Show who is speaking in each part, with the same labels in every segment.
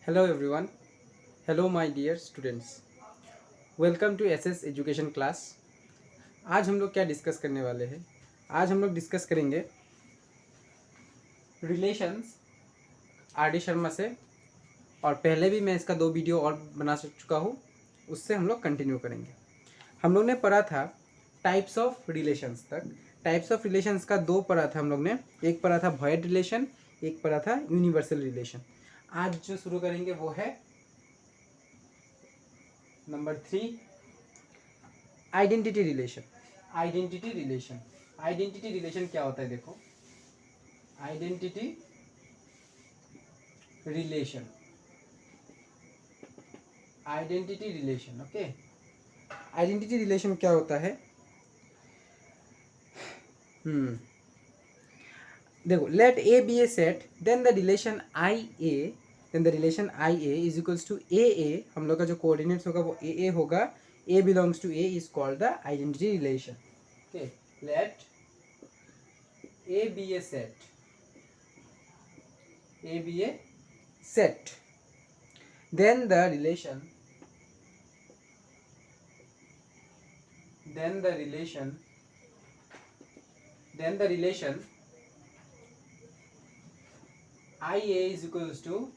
Speaker 1: Hello everyone. Hello my dear students. Welcome to SS education class. आज हम लोग क्या डिस्कस करने वाले हैं? आज हम लोग डिस्कस करेंगे रिलेशंस आर डी शर्मा से, और पहले भी मैं इसका 2 वीडियो और बना चुका हूँ. उससे हम लोग कंटिन्यू करेंगे. हम लोग ने पढ़ा था टाइप्स ऑफ रिलेशंस तक. टाइप्स ऑफ रिलेशंस का 2 पढ़ा था हम लोग ने. एक पढ़ा था वॉइड रिलेशन, एक पढ़ा था यूनिवर्सल रिलेशन. आज जो शुरू करेंगे वो है number 3, identity relation. Identity relation. Identity relation क्या होता है? देखो, identity relation. Identity relation. Okay, identity relation क्या होता है? देखो, let A B a set, then the relation I A, then the relation I A is equals to a a. हम लोग का जो कोऑर्डिनेट्स होगा वो ए होगा. A belongs to A is called the identity relation. Okay, let A B a set, A B A set, then the relation IA is equals to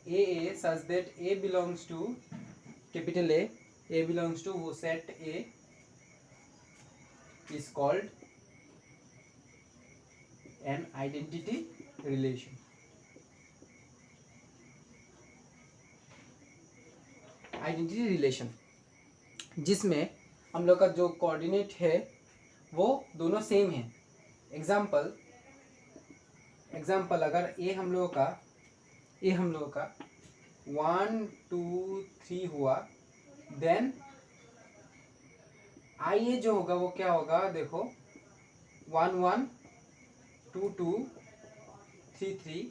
Speaker 1: AA such that A belongs to capital A belongs to वो set A is called an identity relation. Identity relation जिसमें हम लोग का जो coordinate है वो दोनों same है. एग्जाम्पल अगर ए हम लोगों का 1 2 3 हुआ, देन आई ए जो होगा वो क्या होगा? देखो, 1 1 2 2 3 3.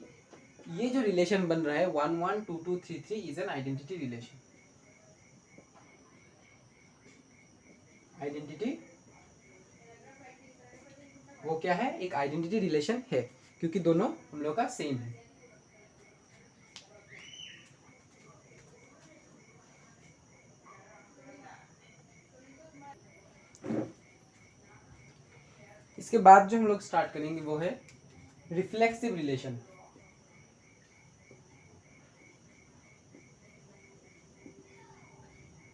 Speaker 1: ये जो रिलेशन बन रहा है 1 1 2 2 3 3 is an identity relation. Identity वो क्या है? एक आइडेंटिटी रिलेशन है, क्योंकि दोनों हम लोग का सेम है. इसके बाद जो हम लोग स्टार्ट करेंगे वो है रिफ्लेक्सिव रिलेशन.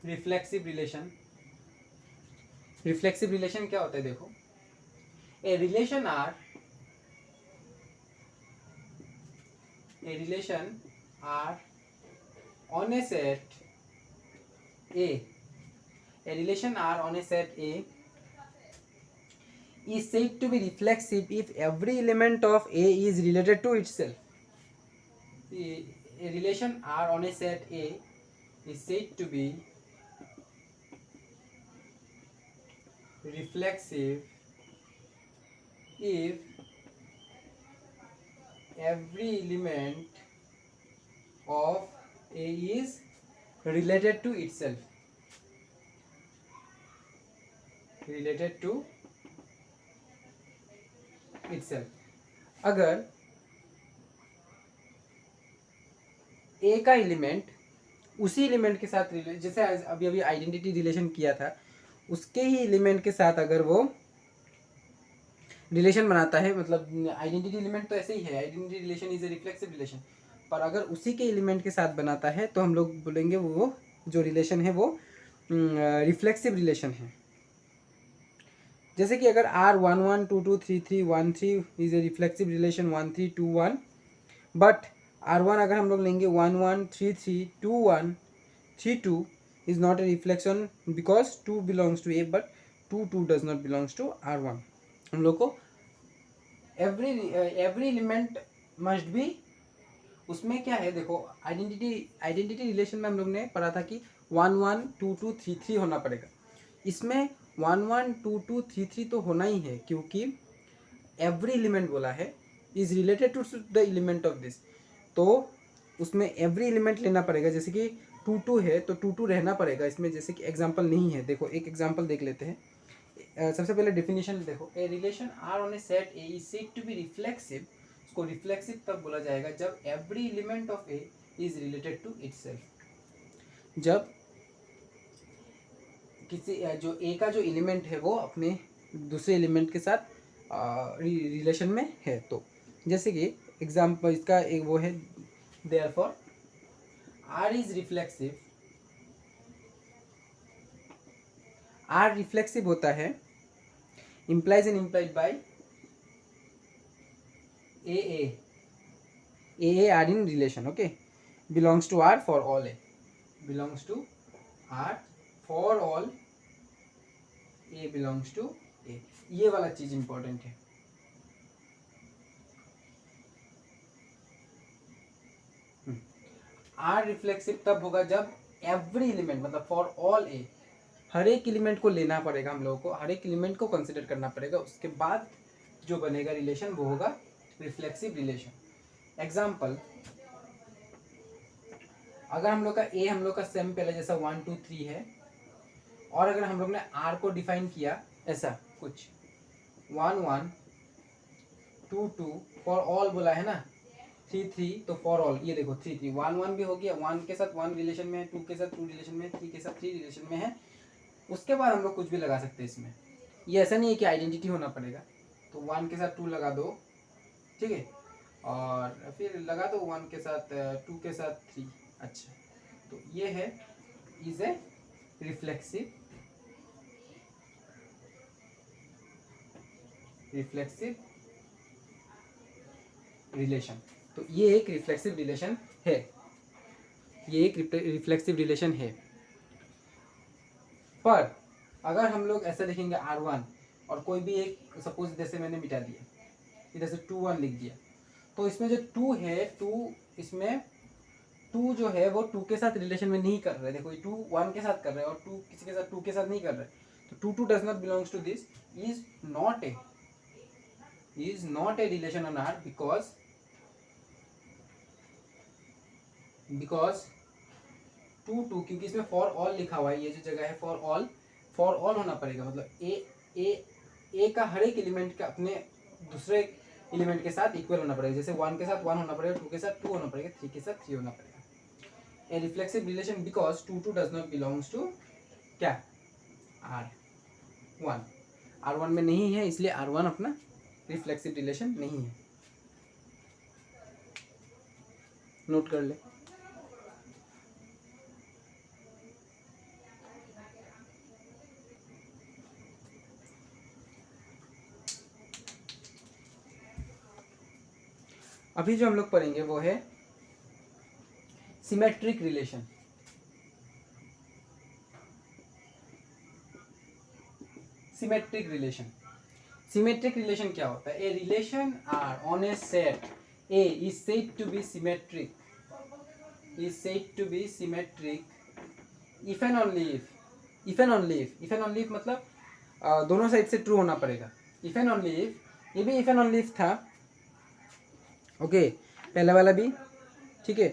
Speaker 1: रिफ्लेक्सिव रिलेशन क्या होता है? देखो, a relation R on a set A is said to be reflexive if every element of A is related to itself. A relation R on a set A is said to be reflexive if every element of A is related to itself. अगर ए का element उसी element के साथ, जैसे अभी identity relation किया था, उसके ही एलिमेंट के साथ अगर वो रिलेशन बनाता है, मतलब आइडेंटिटी एलिमेंट तो ऐसे ही है, identity relation is a reflexive relation, पर अगर उसी के एलिमेंट के साथ बनाता है तो हम लोग बोलेंगे वो जो रिलेशन है वो रिफ्लेक्सिव रिलेशन है. जैसे कि अगर R 1 1 2 2 3 3 1 3 is a reflexive relation 1 3 2 1, but R1 अगर हम लोग लेंगे 1 1 3 3 2 1 3 2 is not a reflection because 2 belongs to A but 2 2 does not belongs to R1. हम लोग को एवरी एलिमेंट मस्ट बी, उसमें क्या है? देखो, आइडेंटिटी रिलेशन में हम लोग ने पढ़ा था कि 1 1 2 2 3 3 होना पड़ेगा. इसमें 1 1 2 2 3 3 तो होना ही है, क्योंकि एवरी एलिमेंट बोला है is related to the element of this, तो उसमें एवरी एलिमेंट लेना पड़ेगा. जैसे कि 2 2 है तो 2 2 रहना पड़ेगा इसमें. जैसे कि एग्जांपल नहीं है, देखो एक एग्जांपल देख लेते हैं. सबसे पहले डेफिनेशन देखो, a relation R on a set A is said to be reflexive उसको रिफ्लेक्सिव तब बोला जाएगा जब every element of A is related to itself, जब किसी जो ए का जो एलिमेंट है वो अपने दूसरे एलिमेंट के साथ रिलेशन में है। तो जैसे कि एग्जाम्पल इसका एक वो है, therefore R is reflexive, R reflexive होता है implies and implied by AA are in relation, okay, belongs to R for all A, belongs to R for all A belongs to A, ये वाला चीज important है। Are reflexive तब होगा जब every element मतलब फॉर ऑल ए, हर एक element को लेना पड़ेगा, हम लोगों को हर एक एलिमेंट को कंसिडर करना पड़ेगा, उसके बाद जो बनेगा रिलेशन वो होगा रिफ्लेक्सिव रिलेशन। एग्जाम्पल, अगर हम लोग का ए हम लोग का सेम पहले जैसा 1 2 3 है, और अगर हम लोग ने आर को डिफाइन किया ऐसा कुछ 1 1 2 2 फॉर ऑल बोला है ना, 3 3 तो फॉर ऑल, ये देखो 3 3 1 1 भी हो गया, 1 के साथ 1 रिलेशन में है, 2 के साथ 2 रिलेशन में है, 3 के साथ 3 रिलेशन में है। उसके बाद हम लोग कुछ भी लगा सकते हैं इसमें, ये ऐसा नहीं है कि आइडेंटिटी होना पड़ेगा। तो 1 के साथ 2 लगा दो, ठीक है, और फिर लगा दो 1 के साथ 2 के साथ 3, अच्छा, तो ये है इज ए रिफ्लेक्सिव रिलेशन। तो ये एक रिफ्लेक्सिव रिलेशन है, ये एक रिफ्लेक्सिव रिलेशन है। पर अगर हम लोग ऐसा लिखेंगे R1 और कोई भी एक सपोज जैसे मैंने मिटा दिया, इधर से 2 1 लिख दिया, तो इसमें जो 2 है, 2 इसमें 2 जो है वो 2 के साथ रिलेशन में नहीं कर रहे, देखो 2 1 के साथ कर रहे हैं और 2 किसी के साथ 2 के साथ नहीं कर रहे, तो 2 2 does not belongs to this, is not a relation on R because 2 2, क्योंकि इसमें फॉर ऑल लिखा हुआ है, ये जो जगह है फॉर ऑल होना पड़ेगा, मतलब ए का हर एक एलिमेंट का अपने दूसरे एलिमेंट के साथ इक्वल होना पड़ेगा, जैसे 1 के साथ 1 होना पड़ेगा, 2 के साथ 2 होना पड़ेगा, 3 के साथ 3 होना पड़ेगा। A reflexive relation because 2 2 does not belongs to क्या R1 में नहीं है, इसलिए R1 अपना रिफ्लेक्सिव रिलेशन नहीं है, नोट कर ले। अभी जो हम लोग पढ़ेंगे वो है सिमेट्रिक रिलेशन। सिमेट्रिक रिलेशन क्या होता है? A relation R on a set A is said to be symmetric, if and only if मतलब दोनों साइड से ट्रू होना पड़ेगा। इफ एंड ओनली इफ, ये भी इफ एंड ओनली इफ था, ओके, पहला वाला भी ठीक है,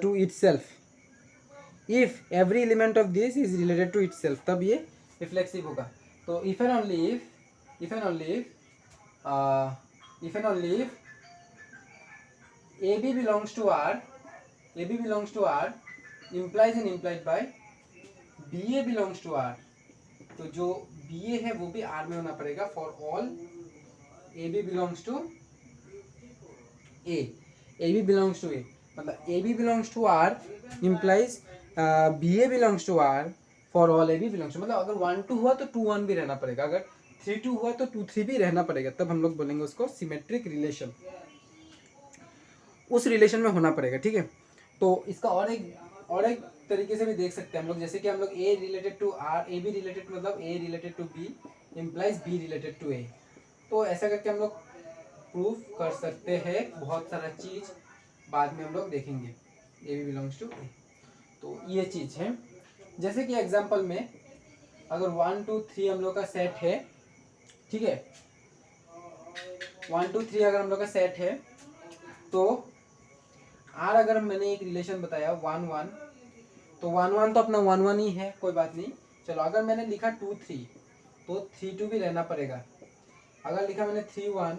Speaker 1: to itself, if every element of this is related to itself, तब ये रिफ्लेक्सिव होगा। तो if and only if A B belongs to R implies and implied by B A belongs to R, तो जो बी ए है वो भी are में होना पड़ेगा for all a B belongs to A B belongs to A, मतलब a B belongs to R implies b A belongs to R for all a B belongs to, मतलब अगर 1 2 हुआ तो 2 1 भी रहना पड़ेगा, अगर 3 2 हुआ तो 2 3 भी रहना पड़ेगा, तब हम लोग बोलेंगे उसको सिमेट्रिक रिलेशन, उस रिलेशन में होना पड़ेगा, ठीक है। तो इसका और एक तरीके से भी देख सकते हैं हम लोग, जैसे कि हम लोग a related to R, a b related मतलब a related to b implies b related to a, तो ऐसा करके हम लोग प्रूफ कर सकते हैं बहुत सारा चीज, बाद में हम लोग देखेंगे A B belongs to a. तो ये चीज है, जैसे कि एग्जांपल में अगर 1 2 3 हम लोग का सेट है, ठीक है, 1 2 3 अगर हम लोग का सेट है, तो आर अगर मैंने एक रिलेशन बताया 1 1, तो 1 1 तो अपना 1 1 ही है, कोई बात नहीं, चलो अगर मैंने लिखा 2 3 तो 3 2 भी रहना पड़ेगा, अगर लिखा मैंने 3 1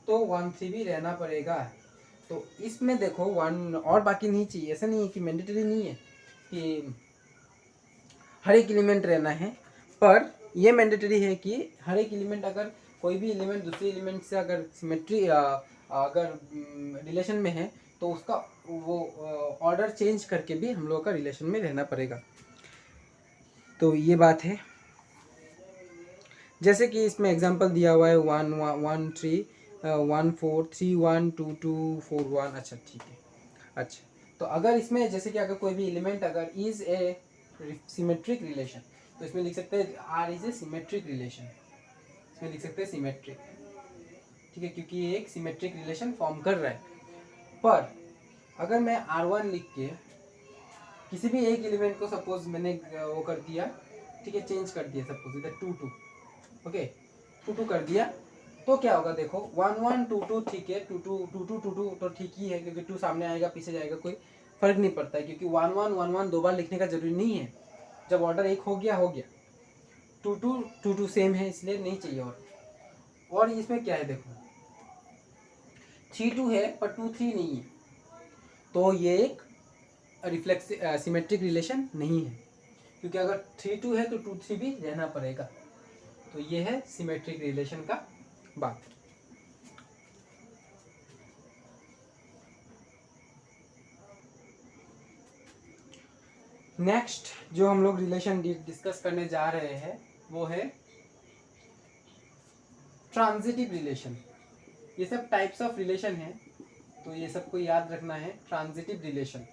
Speaker 1: तो तो 1 3 भी रहना पड़ेगा। तो इसमें देखो 1 और बाकी नहीं चाहिए, ऐसा नहीं है कि मैंडेटरी नहीं है कि हर एक एलिमेंट रहना है, पर ये मैंडेटरी है कि हर एक एलिमेंट अगर कोई भी एलिमेंट दूसरे एलिमेंट से अगर सिमेट्री अगर रिलेशन में है तो उसका वो ऑर्डर चेंज करके भी हम लोगों का रिलेशन में रहना पड़ेगा। तो ये बात है। जैसे कि इसमें एग्जांपल दिया हुआ है 1 1 3 1 4 3 1 2 2 4 1। अच्छा ठीक है। अच्छा, तो अगर इसमें जैसे कि अगर कोई भी एलिमेंट अगर इज ए सिमेट्रिक रिलेशन तो इसमें लिख सकते हैं R is a symmetric relation, इसमें लिख सकते हैं सिमेट्रिक, ठीक है, क्योंकि ये एक सिमेट्रिक रिलेशन फॉर्म कर रहा है। पर अगर मैं R1 लिख के किसी भी एक एलिमेंट को सपोज मैंने वो कर दिया, ठीक है, चेंज कर दिया, सपोज इधर 2 2, ओके 2 2 कर दिया, तो क्या होगा देखो 1 1 2 2, ठीक है, 2 2 2 2 2 2 तो ठीक ही है, क्योंकि 2 सामने आएगा पीछे जाएगा कोई फर्क नहीं पड़ता है, क्योंकि 1 1 1 1 दो बार लिखने का जरूरी नहीं है, जब ऑर्डर एक हो गया 2 2 2 2 सेम है इसलिए नहीं चाहिए। और इसमें क्या है देखो 3 2 है पर 2 3 नहीं है, तो ये एक रिफ्लेक्स सिमेट्रिक रिलेशन नहीं है, क्योंकि अगर 3 2 है तो 2 3 भी रहना पड़ेगा। तो ये है सिमेट्रिक रिलेशन का बात। नेक्स्ट जो हम लोग रिलेशन डिस्कस करने जा रहे हैं वो है ट्रांजिटिव रिलेशन। ये सब टाइप्स ऑफ रिलेशन है, तो ये सबको याद रखना है। ट्रांजिटिव रिलेशन,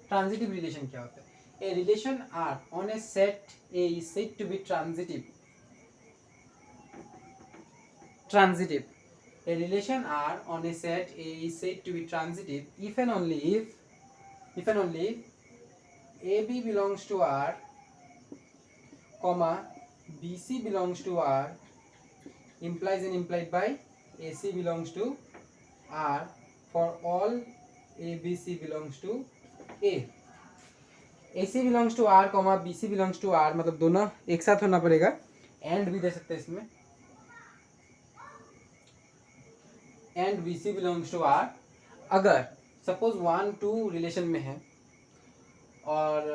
Speaker 1: ट्रांजिटिव रिलेशन क्या होता है? A relation R on a set A is said to be transitive. Transitive. A relation R on a set A is said to be transitive if and only if AB belongs to R, comma BC belongs to R, implies and implied by AC belongs to R for all ABC belongs to A. AC belongs to R, comma BC belongs to R मतलब दोनों एक साथ होना पड़ेगा, and भी दे सकते हैं इसमें, and BC belongs to R। अगर सपोज 1 2 रिलेशन में है और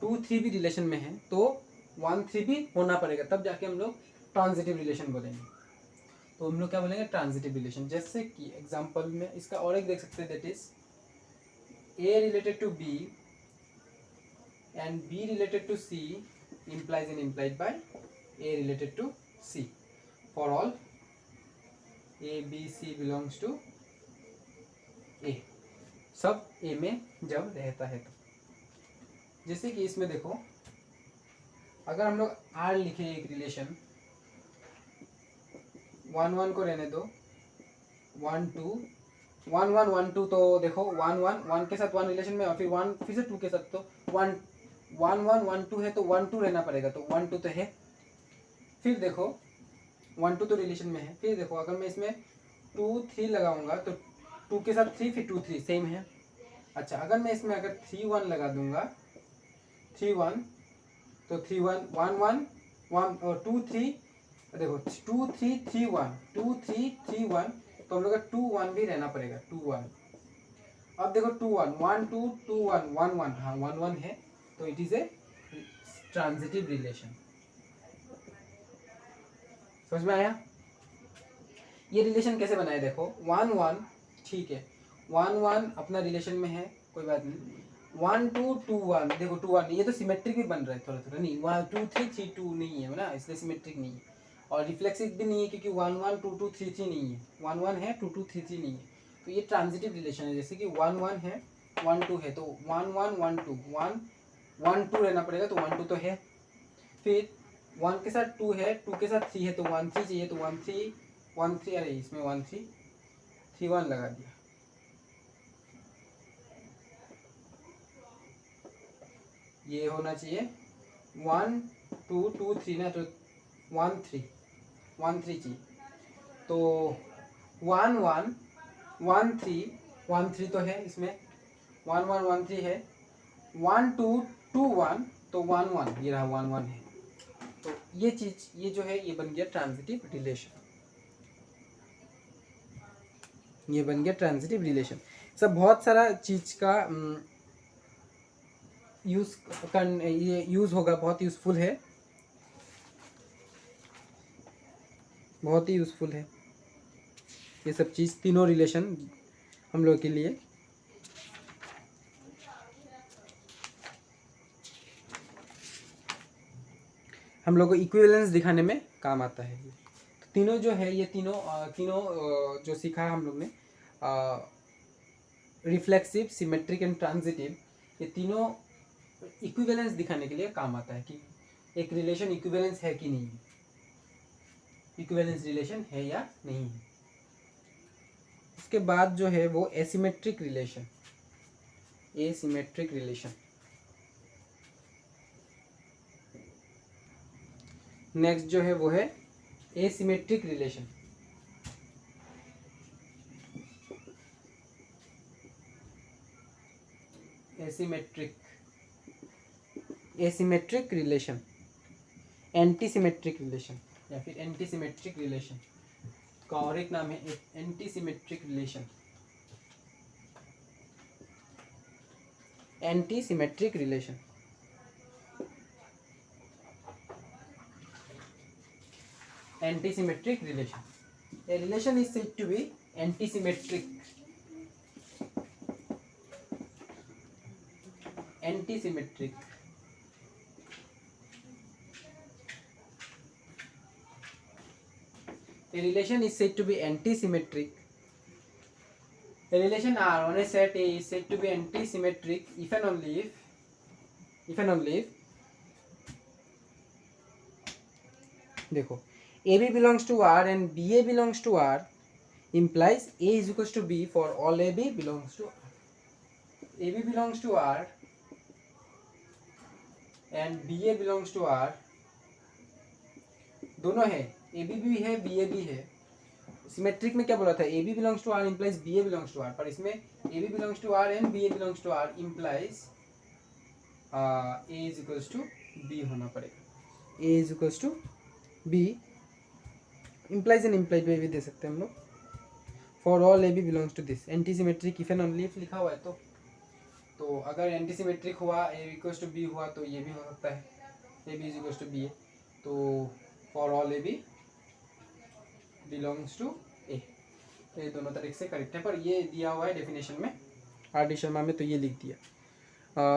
Speaker 1: 2 3 भी रिलेशन में है तो 1 3 भी होना पड़ेगा, तब जाके हम लोग ट्रांजिटिव रिलेशन बोलेंगे। तो हम लोग क्या बोलेंगे? Transitive relation. जैसे कि एग्जांपल में इसका और एक देख सकते हैं, that is A related to B and B related to C implies and implied by A related to C for all A B C belongs to A, सब A में जब रहता है तो। जैसे कि इसमें देखो अगर हम लोग R लिखे एक रिलेशन 1 1 को रहने दो 1 2 1 1 1 2, तो देखो 1 1 1 के साथ 1 रिलेशन में और फिर 1 फिर से 2 के साथ, तो 1 1 1 1 2 है तो 1 2 रहना पड़ेगा, तो 1 2 तो है। फिर देखो 1 2 तो रिलेशन में है, फिर देखो अगर मैं इसमें 2 3 लगाऊंगा तो 2 के साथ 3 फिर 2 3 सेम है। अच्छा, अगर मैं इसमें अगर 3 1 लगा दूंगा 3 1 तो 3 1 1 1 1 और 2 3, देखो 2 3 3 1 2 3 3 1, तो हम लोग का 2 1 भी रहना पड़ेगा 2 1। अब देखो 2 1 1 2 2 1 1 1, हाँ 1 1 है, तो it is a transitive relation. समझ में आया? ये रिलेशन कैसे बनाए देखो 1 1, ठीक है 1 1 अपना रिलेशन में है, कोई बात नहीं। 1 2 2 1, देखो 2 1 ये तो सिमेट्रिक भी बन रहा है थोड़ा थोड़ा, नहीं 1 2 3 3 2 नहीं है ना, इसलिए सिमेट्रिक नहीं है, और रिफ्लेक्सिव भी नहीं है क्योंकि 1 1 2 2 3 3 नहीं है, 1 1 है 2 2 3 3 नहीं है। तो ये ट्रांजिटिव रिलेशन है, जैसे कि 1 1 है 1 2 है, तो 1 1 1 2 1 1 2 रहना पड़ेगा, तो 1 2 तो है। फिर 1 के साथ 2 है, 2 के साथ 3 है, तो 1 3 चाहिए, तो 1 3 1 3, अरे इसमें 1 3 3 1 लगा दिया। ये होना चाहिए 1 2 2 3 ना, तो 1 3 1 3 चाहिए, तो 1 1 1 3 1 3 तो है इसमें, 1 1 1 3 है, 1 2 2 1 तो 1 1 ये रहा 1 1 है। तो ये चीज ये जो है ये बन गया ट्रांजिटिव रिलेशन। ये बन गया ट्रांजिटिव रिलेशन। सब बहुत सारा चीज़ का ये यूज़ होगा, बहुत यूज़फुल है, बहुत ही यूज़फुल है ये सब चीज़, तीनों रिलेशन हम लोग के लिए। हम लोग को इक्विवेलेंस दिखाने में काम आता है। तो तीनों जो है, ये तीनों जो सीखा हम लोग ने, रिफ्लेक्सिव, सिमेट्रिक एंड ट्रांजिटिव, ये तीनों इक्विवेलेंस दिखाने के लिए काम आता है कि एक रिलेशन इक्विवेलेंस है कि नहीं, इक्विवेलेंस रिलेशन है या नहीं है। उसके बाद जो है वो asymmetric relation, asymmetric relation. Next जो है वो है asymmetric relation. Asymmetric relation, antisymmetric relation या फिर एंटीसिमेट्रिक रिलेशन का और एक नाम है antisymmetric relation. Antisymmetric relation, antisymmetric relation. A relation is said to be antisymmetric. Antisymmetric. A relation is said to be antisymmetric. A relation R on a set A is said to be antisymmetric if and only if देखो AB belongs to R and BA belongs to R implies A is equals to B for all AB belongs to R. AB belongs to R and BA belongs to R, दोनों है, AB भी है BA भी है। Symmetric में क्या बोला था, AB belongs to R implies BA belongs to R, पर इसमें AB belongs to R and BA belongs to R implies A is equals to B होना पड़ेगा। A is equals to B implies and implied में भी दे सकते हैं हम लोग। For all AB belongs to this, antisymmetric if and only if लिखा हुआ है तो अगर एंटीसिमेट्रिक हुआ A equals to B हुआ तो ये भी हो सकता है AB is equals to BA। तो for all AB belongs to A, तो ये दोनों तरीके से करेक्ट है, पर ये दिया हुआ है डेफिनेशन में R.D. शर्मा में, तो ये लिख दिया।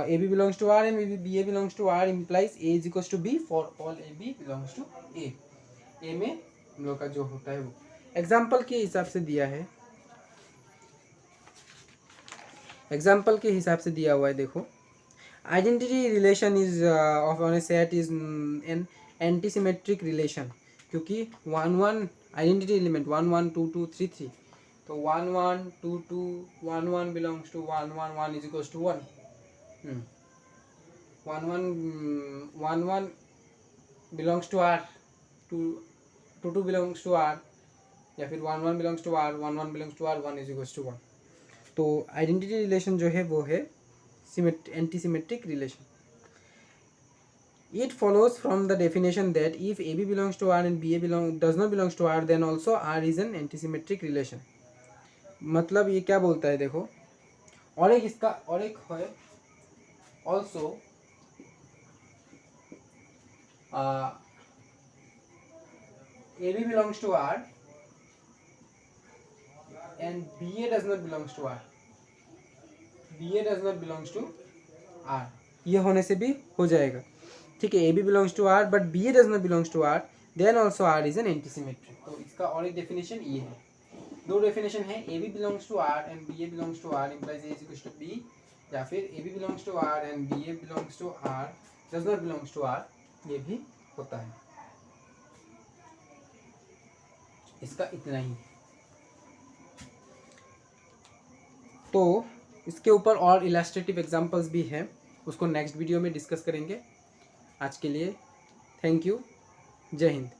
Speaker 1: AB belongs to R and BA belongs to R implies A is equals to B for all AB belongs to A। A में हम लोग का जो होता है वो एग्जाम्पल के हिसाब से दिया है, एग्जाम्पल के हिसाब से दिया हुआ है। देखो identity relation is of on a set is an antisymmetric relation, क्योंकि 1 1 आइडेंटिटी एलिमेंट 1 1 2 2 3 3, तो 1 1 2 2 1 1 belongs to 1 1 1 is equals to 1, 1 1 belongs to R, 2 2 belongs to R, या फिर 1 1 belongs to R, 1 1 belongs to R, 1 is equals to 1। तो identity relation जो है वो है antisymmetric relation. It follows from the definition that if AB belongs to R and BA does not belongs to R, then also R is an antisymmetric relation। मतलब ये क्या बोलता है, देखो और एक इसका और एक है also AB belongs to R and BA does not belongs to R, BA does not belongs to R, ये होने से भी हो जाएगा, ठीक है। AB belongs to R but BA does not belongs to R, then also R is an antisymmetric। तो इसका और एक डेफिनेशन ये है, दो डेफिनेशन है, AB belongs to R and BA belongs to R implies A is equals to B, या फिर AB belongs to R and BA belongs to R does not belongs to R, ये भी होता है। इसका इतना ही। तो इसके ऊपर और इलस्ट्रेटिव एग्जांपल्स भी हैं, उसको नेक्स्ट वीडियो में डिस्कस करेंगे। आज के लिए थैंक यू, जय हिंद।